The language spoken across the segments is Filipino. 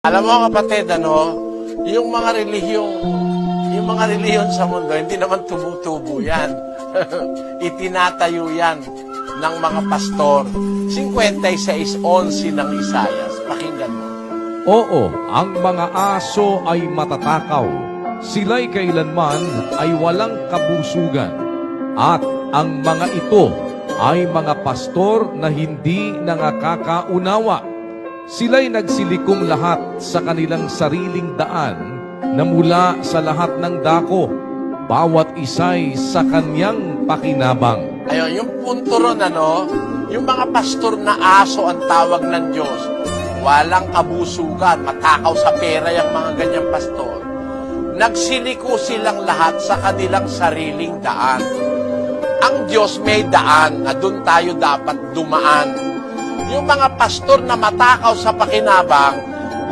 Alam mo kapatid, yung mga relihiyon sa mundo, hindi naman tumutubo yan. Itinatayo yan ng mga pastor. 56:11 ng Isaias. Pakinggan mo. Oo, ang mga aso ay matatakaw. Sila'y kailanman ay walang kabusugan. At ang mga ito ay mga pastor na hindi nakakaunawa. Sila'y nagsilikom lahat sa kanilang sariling daan na mula sa lahat ng dako, bawat isa'y sa kanyang pakinabang. Ayun, yung punto ron, yung mga pastor na aso ang tawag ng Diyos. Walang kabusugan, matakaw sa pera yung mga ganyang pastor. Nagsiliko silang lahat sa kanilang sariling daan. Ang Diyos may daan na doon tayo dapat dumaan. Yung mga pastor na matakaw sa pakinabang,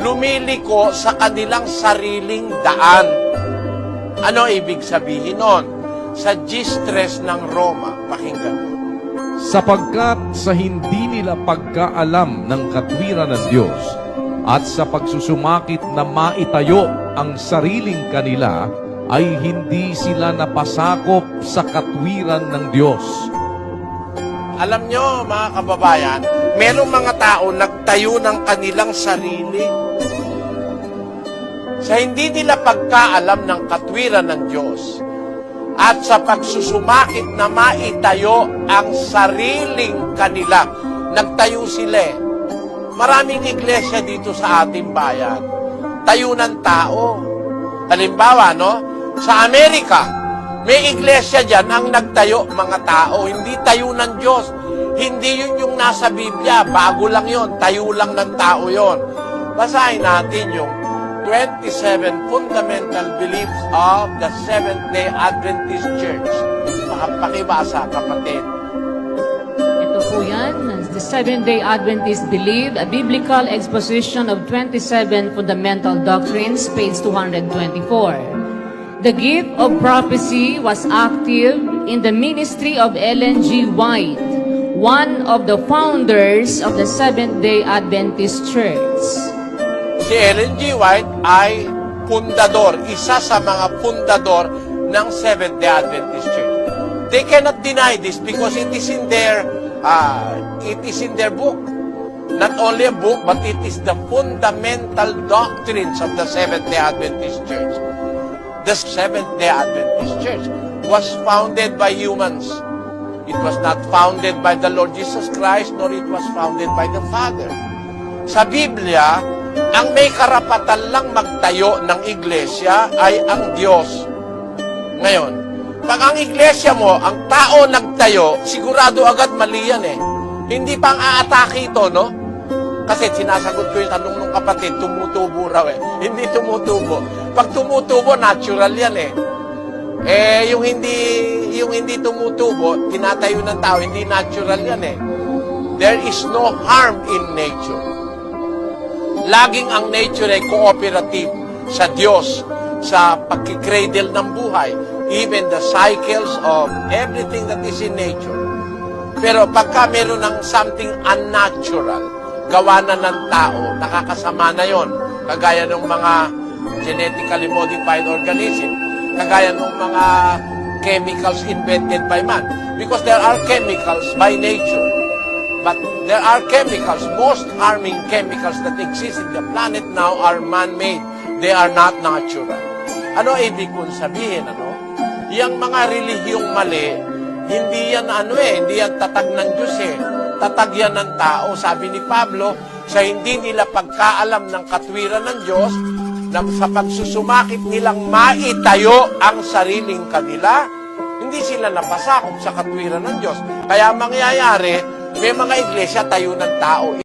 lumiliko sa kanilang sariling daan. Ano ibig sabihin nun? Sa Gistres ng Roma. Pakinggan mo. Sapagkat sa hindi nila pagkaalam ng katwiran ng Diyos at sa pagsusumakit na maitayo ang sariling kanila, ay hindi sila napasakop sa katwiran ng Diyos. Alam nyo, mga kababayan, merong mga tao nagtayo ng kanilang sarili. Sa hindi nila pagkaalam ng katwiran ng Diyos at sa pagsusumakit na maitayo ang sariling kanila, nagtayo sila. Maraming iglesia dito sa ating bayan, tayo ng tao. Halimbawa, sa Amerika, may iglesia dyan ang nagtayo mga tao, hindi tayo ng Diyos. Hindi yun yung nasa Biblia, bago lang yun, tayo lang ng tao yun. Basahin natin yung 27 fundamental beliefs of the Seventh-day Adventist Church. Pakibasa, kapatid. Ito po yan, the Seventh-day Adventist Belief, a biblical exposition of 27 fundamental doctrines, page 224. The gift of prophecy was active in the ministry of Ellen G. White, one of the founders of the Seventh-day Adventist Church. Si Ellen G. White ay fundador, isa sa mga fundador ng Seventh-day Adventist Church. They cannot deny this because it is in their book. Not only a book, but it is the fundamental doctrines of the Seventh-day Adventist Church. The Seventh-day Adventist Church was founded by humans. It was not founded by the Lord Jesus Christ, nor it was founded by the Father. Sa Biblia, ang may karapatan lang magtayo ng iglesia ay ang Diyos. Ngayon, pag ang iglesia mo, ang tao nagtayo, sigurado agad mali yan Hindi pa ang aatake ito, Kasi sinasagot ko yung tanong ng kapatid, tumutubo raw Hindi tumutubo. Pag tumutubo, natural yan yung hindi tumutubo, tinatayo ng tao, hindi natural yan There is no harm in nature. Laging ang nature ay cooperative sa Diyos, sa pagkikradle ng buhay, even the cycles of everything that is in nature. Pero pagka meron ng something unnatural, gawa na ng tao, nakakasama na yon. Kagaya ng mga genetically modified organism, kagaya ng mga chemicals invented by man. Because there are chemicals by nature. But there are chemicals, most harming chemicals that exist in the planet now are man-made. They are not natural. Ano ibig kong sabihin, Yang mga relihiyong mali, hindi yan hindi yan tatag ng Diyos Tatag yan ng tao. Sabi ni Pablo, sa hindi nila pagkaalam ng katwiran ng Diyos, na sa pagsusumakit nilang maitayo ang sariling kanila, hindi sila napasakop sa katwiran ng Diyos. Kaya mangyayari, may mga iglesia tayo ng tao.